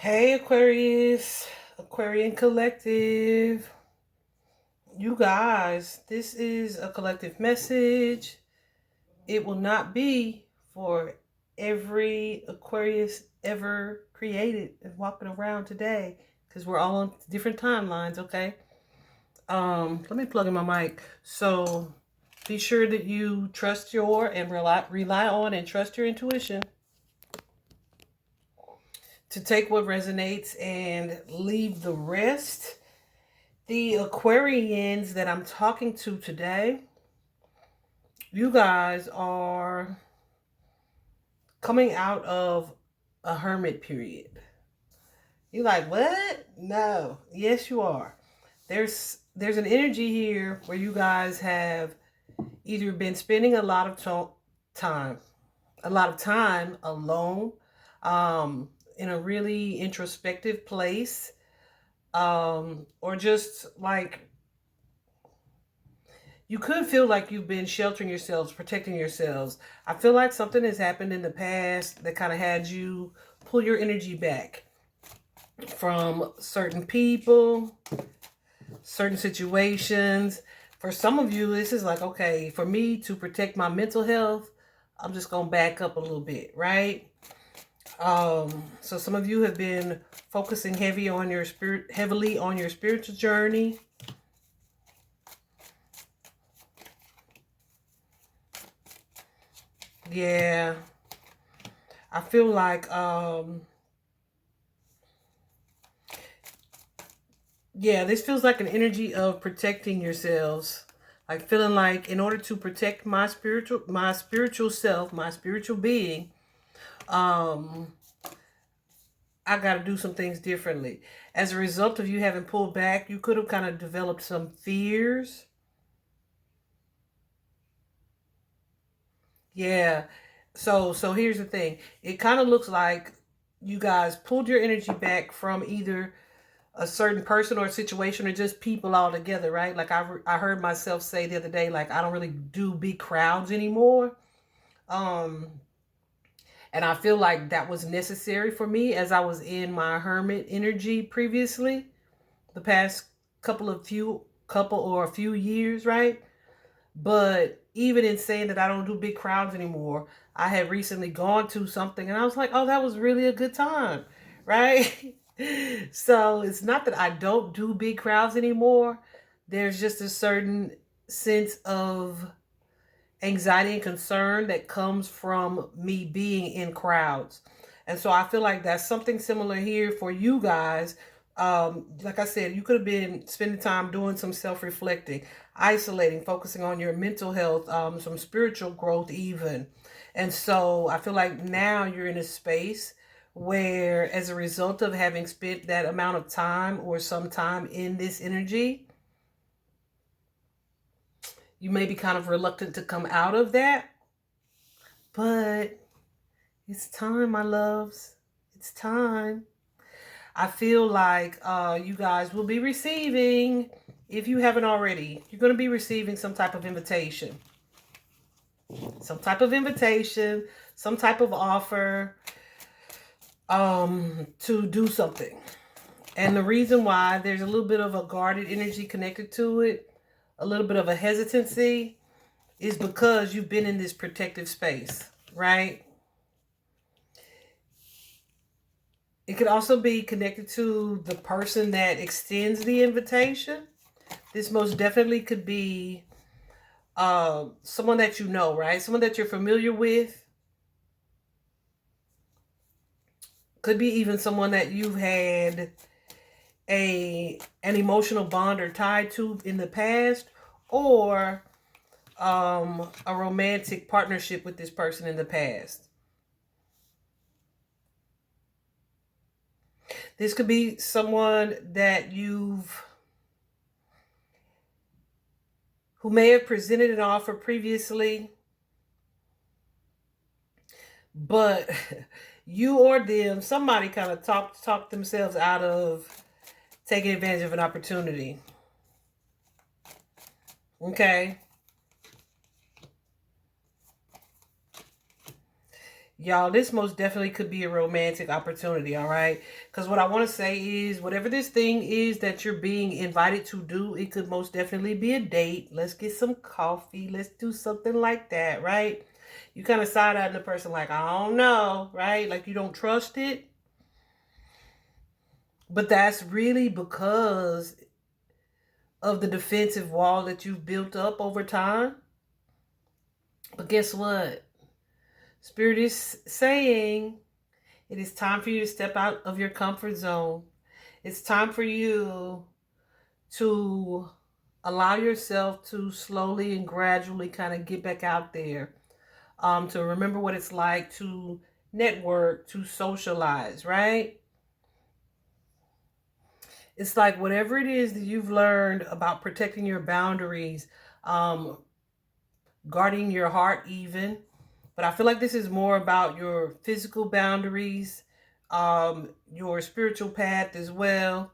Hey Aquarius, Aquarian Collective. You guys, this is a collective message. It will not be for every Aquarius ever created and walking around today because we're all on different timelines, okay? Let me plug in my mic. So be sure that you trust your and rely on and trust your intuition to take what resonates and leave the rest. The Aquarians that I'm talking to today, you guys are coming out of a hermit period. You're like, what? No. Yes, you are. There's an energy here where you guys have either been spending time, a lot of time alone, in a really introspective place, or just like you could feel like you've been sheltering yourselves, protecting yourselves. I feel like something has happened in the past that kind of had you pull your energy back from certain people, certain situations. For some of you, this is like, okay, for me to protect my mental health, I'm just going to back up a little bit, right? So some of you have been focusing heavily on your spiritual journey. Yeah. I feel like yeah, this feels like an energy of protecting yourselves. Like feeling like in order to protect my spiritual self, my spiritual being, um, I got to do some things differently. As a result of you having pulled back, you could have kind of developed some fears. Yeah. So here's the thing. It kind of looks like you guys pulled your energy back from either a certain person or situation or just people altogether, right? Like I heard myself say the other day, like I don't really do big crowds anymore. Um, and I feel like that was necessary for me as I was in my hermit energy previously, the past couple or a few years, right? But even in saying that I don't do big crowds anymore, I had recently gone to something and I was like, oh, that was really a good time, right? So it's not that I don't do big crowds anymore. There's just a certain sense of anxiety and concern that comes from me being in crowds. And so I feel like that's something similar here for you guys. Like I said, you could have been spending time doing some self-reflecting, isolating, focusing on your mental health, some spiritual growth even. And so I feel like now you're in a space where, as a result of having spent that amount of time or some time in this energy, you may be kind of reluctant to come out of that. But it's time, my loves. It's time. I feel like you guys will be receiving, if you haven't already, you're going to be receiving some type of invitation. Some type of invitation, some type of offer to do something. And the reason why there's a little bit of a guarded energy connected to it, a little bit of a hesitancy, is because you've been in this protective space, right? It could also be connected to the person that extends the invitation. This most definitely could be someone that you know, right? Someone that you're familiar with. Could be even someone that you've had an emotional bond or tie to in the past, or a romantic partnership with this person in the past. This could be someone that who may have presented an offer previously, but you or them, somebody kind of talked themselves out of taking advantage of an opportunity. Okay. Y'all, this most definitely could be a romantic opportunity, all right? Because what I want to say is, whatever this thing is that you're being invited to do, it could most definitely be a date. Let's get some coffee. Let's do something like that, right? You kind of side-eyeing the person like, I don't know, right? Like you don't trust it. But that's really because of the defensive wall that you've built up over time. But guess what? Spirit is saying it is time for you to step out of your comfort zone. It's time for you to allow yourself to slowly and gradually kind of get back out there. To remember what it's like to network, to socialize, right? It's like whatever it is that you've learned about protecting your boundaries, um, guarding your heart even. But I feel like this is more about your physical boundaries, your spiritual path as well.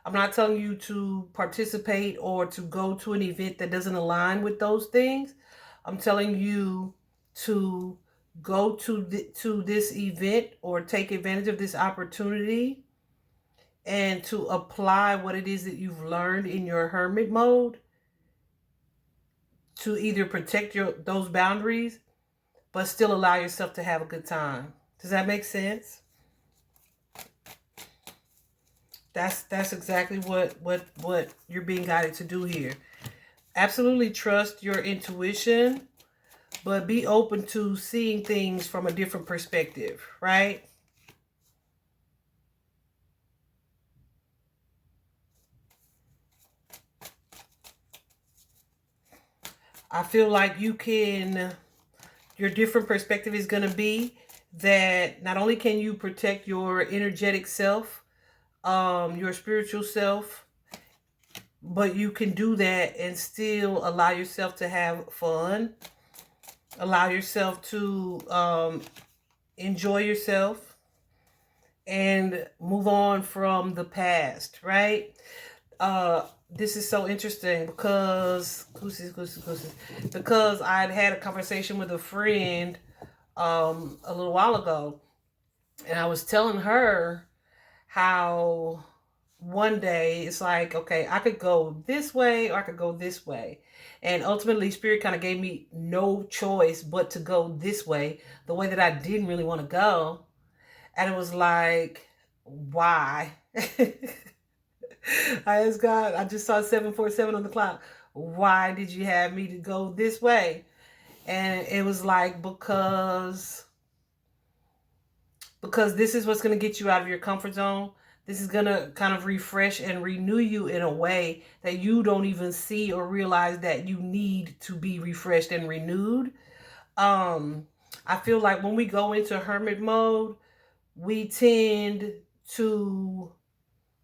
I'm not telling you to participate or to go to an event that doesn't align with those things. I'm telling you to go to this event or take advantage of this opportunity and to apply what it is that you've learned in your hermit mode to either protect those boundaries but still allow yourself to have a good time. Does that make sense? That's exactly what you're being guided to do here. Absolutely trust your intuition, but be open to seeing things from a different perspective, right? I feel like your different perspective is going to be that not only can you protect your energetic self, your spiritual self, but you can do that and still allow yourself to have fun, allow yourself to enjoy yourself and move on from the past, right? This is so interesting because because I'd had a conversation with a friend a little while ago, and I was telling her how one day it's like, okay, I could go this way or I could go this way. And ultimately, Spirit kind of gave me no choice but to go this way, the way that I didn't really want to go. And it was like, why? I asked God, I just saw 747 on the clock. Why did you have me to go this way? And it was like, because this is what's going to get you out of your comfort zone. This is going to kind of refresh and renew you in a way that you don't even see or realize that you need to be refreshed and renewed. Um, I feel like when we go into hermit mode, we tend to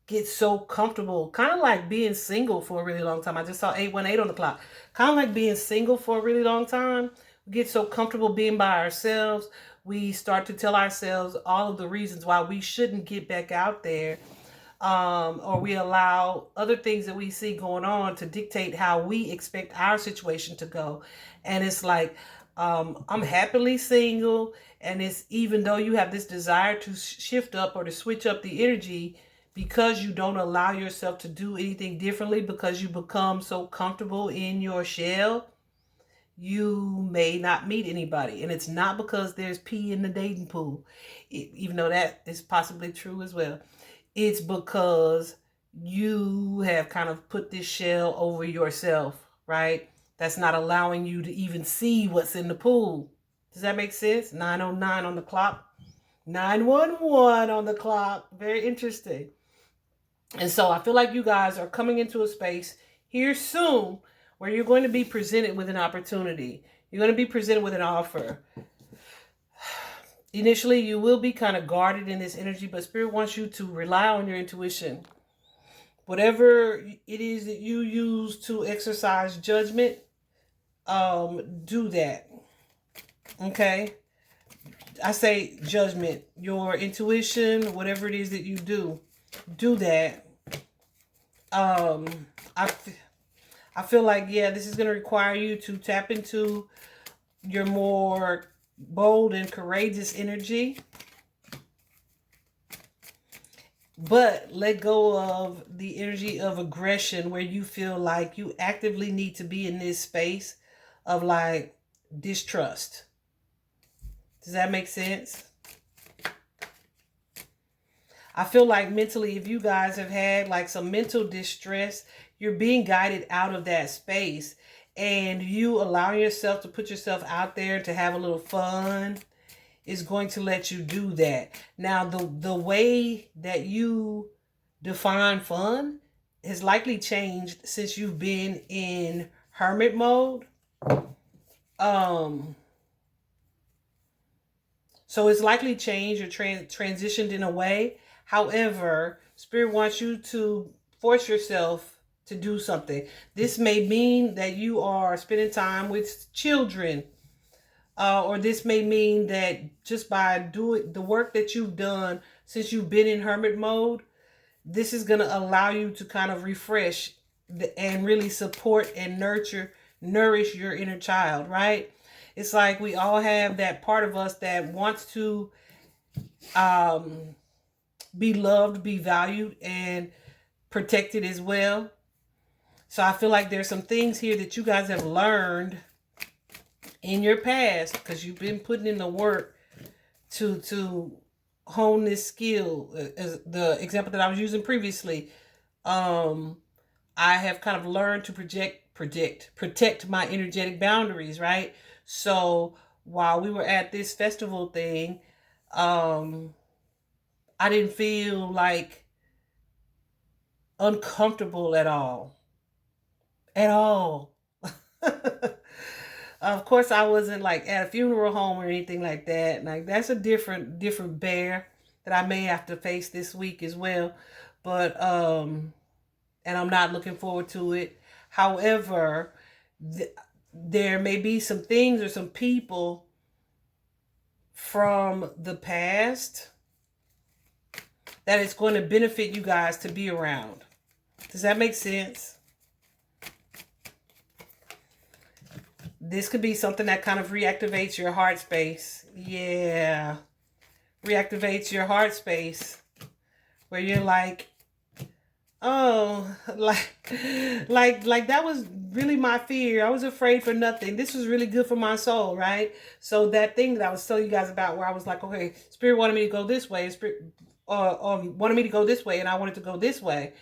get so comfortable, kind of like being single for a really long time. I just saw 818 on the clock. Kind of like being single for a really long time. We get so comfortable being by ourselves. We start to tell ourselves all of the reasons why we shouldn't get back out there. Or we allow other things that we see going on to dictate how we expect our situation to go. And it's like, I'm happily single. And it's even though you have this desire to shift up or to switch up the energy, because you don't allow yourself to do anything differently because you become so comfortable in your shell, you may not meet anybody. And it's not because there's pee in the dating pool, even though that is possibly true as well. It's because you have kind of put this shell over yourself, right? That's not allowing you to even see what's in the pool. Does that make sense? 9:09 on the clock. 911 on the clock. Very interesting. And so I feel like you guys are coming into a space here soon where you're going to be presented with an opportunity. You're going to be presented with an offer. Initially, you will be kind of guarded in this energy, but Spirit wants you to rely on your intuition. Whatever it is that you use to exercise judgment, do that. Okay? I say judgment. Your intuition, whatever it is that you do that. Um, I, I feel like, yeah, this is going to require you to tap into your more bold and courageous energy. But let go of the energy of aggression where you feel like you actively need to be in this space of like distrust. Does that make sense? I feel like mentally, if you guys have had like some mental distress, you're being guided out of that space, and you allow yourself to put yourself out there to have a little fun is going to let you do that. Now, the way that you define fun has likely changed since you've been in hermit mode. Um, so it's likely changed or transitioned in a way. However, Spirit wants you to force yourself to do something. This may mean that you are spending time with children, or this may mean that just by doing the work that you've done since you've been in hermit mode, this is going to allow you to kind of refresh and really support and nourish your inner child, right? It's like we all have that part of us that wants to be loved, be valued, and protected as well. So I feel like there's some things here that you guys have learned in your past because you've been putting in the work to hone this skill. As the example that I was using previously, I have kind of learned to protect my energetic boundaries, right? So while we were at this festival thing, I didn't feel like uncomfortable at all. At all. Of course, I wasn't like at a funeral home or anything like that. Like that's a different bear that I may have to face this week as well. But and I'm not looking forward to it. However, there may be some things or some people from the past that it's going to benefit you guys to be around. Does that make sense? This could be something that kind of reactivates your heart space. Yeah. Reactivates your heart space. Where you're like, oh, like that was really my fear. I was afraid for nothing. This was really good for my soul, right? So that thing that I was telling you guys about where I was like, okay, Spirit wanted me to go this way. Spirit wanted me to go this way, and I wanted to go this way.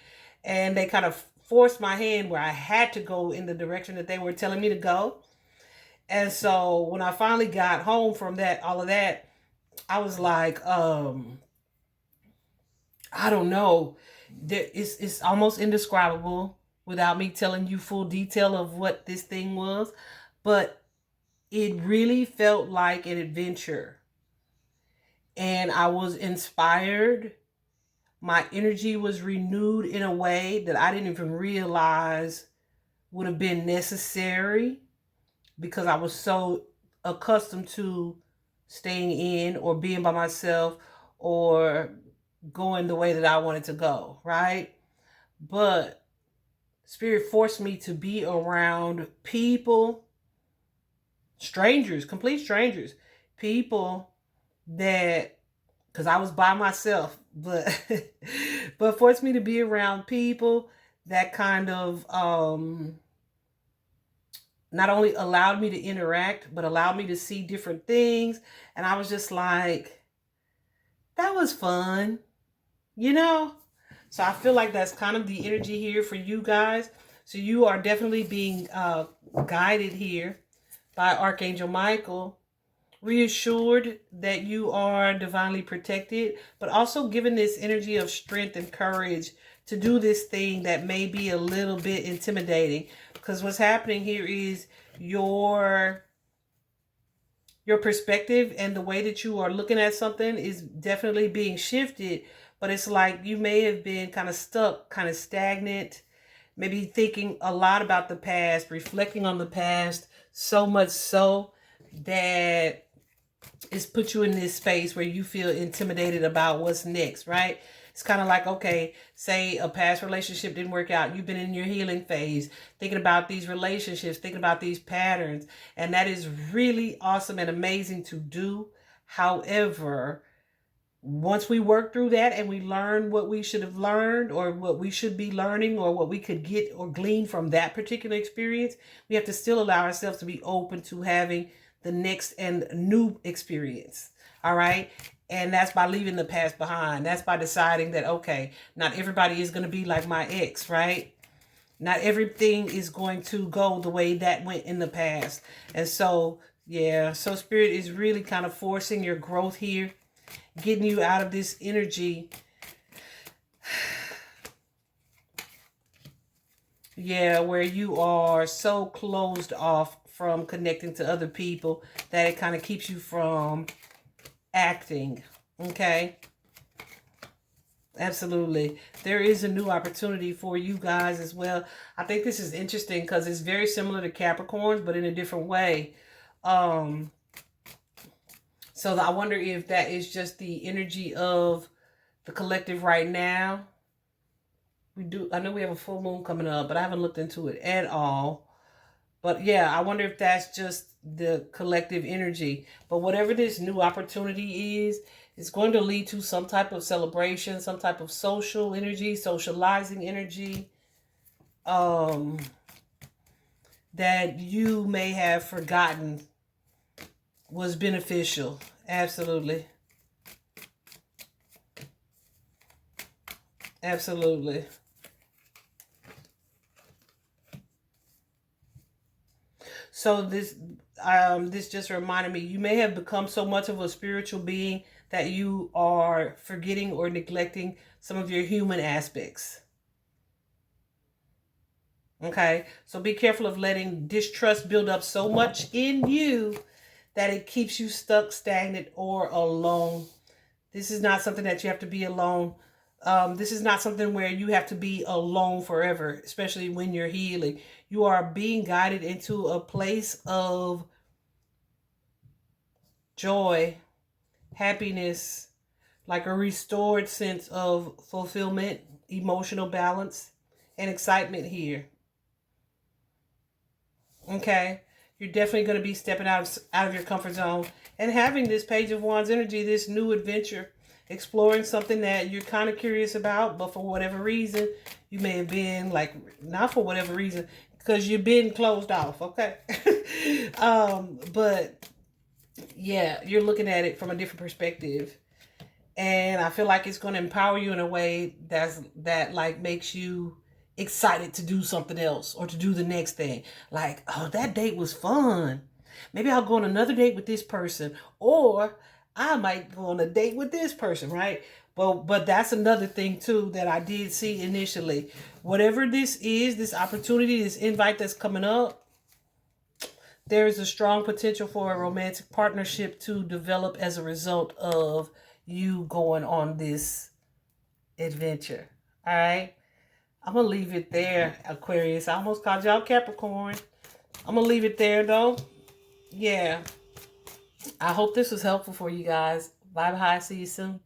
And they kind of forced my hand where I had to go in the direction that they were telling me to go. And so when I finally got home from that, all of that, I was like, I don't know. It's almost indescribable without me telling you full detail of what this thing was. But it really felt like an adventure. And I was inspired. My energy was renewed in a way that I didn't even realize would have been necessary, because I was so accustomed to staying in or being by myself or going the way that I wanted to go, right? But Spirit forced me to be around people, strangers, complete strangers, people that, because I was by myself, but but forced me to be around people that kind of not only allowed me to interact, but allowed me to see different things. And I was just like, that was fun, you know? So I feel like that's kind of the energy here for you guys. So you are definitely being guided here by Archangel Michael, reassured that you are divinely protected, but also given this energy of strength and courage to do this thing that may be a little bit intimidating. Because what's happening here is your perspective and the way that you are looking at something is definitely being shifted. But it's like you may have been kind of stuck, kind of stagnant, maybe thinking a lot about the past, reflecting on the past, so much so that it's put you in this space where you feel intimidated about what's next, right? It's kind of like, okay, say a past relationship didn't work out. You've been in your healing phase, thinking about these relationships, thinking about these patterns. And that is really awesome and amazing to do. However, once we work through that and we learn what we should have learned or what we should be learning or what we could get or glean from that particular experience, we have to still allow ourselves to be open to having the next and new experience. All right. And that's by leaving the past behind. That's by deciding that, okay, not everybody is going to be like my ex, right? Not everything is going to go the way that went in the past. And so, yeah, so Spirit is really kind of forcing your growth here, getting you out of this energy. Yeah, where you are so closed off from connecting to other people that it kind of keeps you from acting. Okay? Absolutely. There is a new opportunity for you guys as well. I think this is interesting because it's very similar to Capricorns, but in a different way. So I wonder if that is just the energy of the collective right now. I know we have a full moon coming up, but I haven't looked into it at all. But yeah, I wonder if that's just the collective energy. But whatever this new opportunity is, it's going to lead to some type of celebration, some type of social energy, socializing energy, that you may have forgotten was beneficial. Absolutely. Absolutely. So this just reminded me, you may have become so much of a spiritual being that you are forgetting or neglecting some of your human aspects. Okay, so be careful of letting distrust build up so much in you that it keeps you stuck, stagnant, or alone. This is not something that you have to be alone. This is not something where you have to be alone forever, especially when you're healing. You are being guided into a place of joy, happiness, like a restored sense of fulfillment, emotional balance, and excitement here. Okay, you're definitely going to be stepping out of your comfort zone and having this Page of Wands energy, this new adventure, exploring something that you're kind of curious about, but for whatever reason, you may have been like, not for whatever reason, because you've been closed off. Okay, but yeah, you're looking at it from a different perspective. And I feel like it's going to empower you in a way that like makes you excited to do something else or to do the next thing. Like, oh, that date was fun. Maybe I'll go on another date with this person, or I might go on a date with this person, right? But that's another thing too that I did see initially. Whatever this is, this opportunity, this invite that's coming up, there is a strong potential for a romantic partnership to develop as a result of you going on this adventure. All right. I'm going to leave it there, Aquarius. I almost called y'all Capricorn. I'm going to leave it there, though. Yeah. I hope this was helpful for you guys. Bye-bye. See you soon.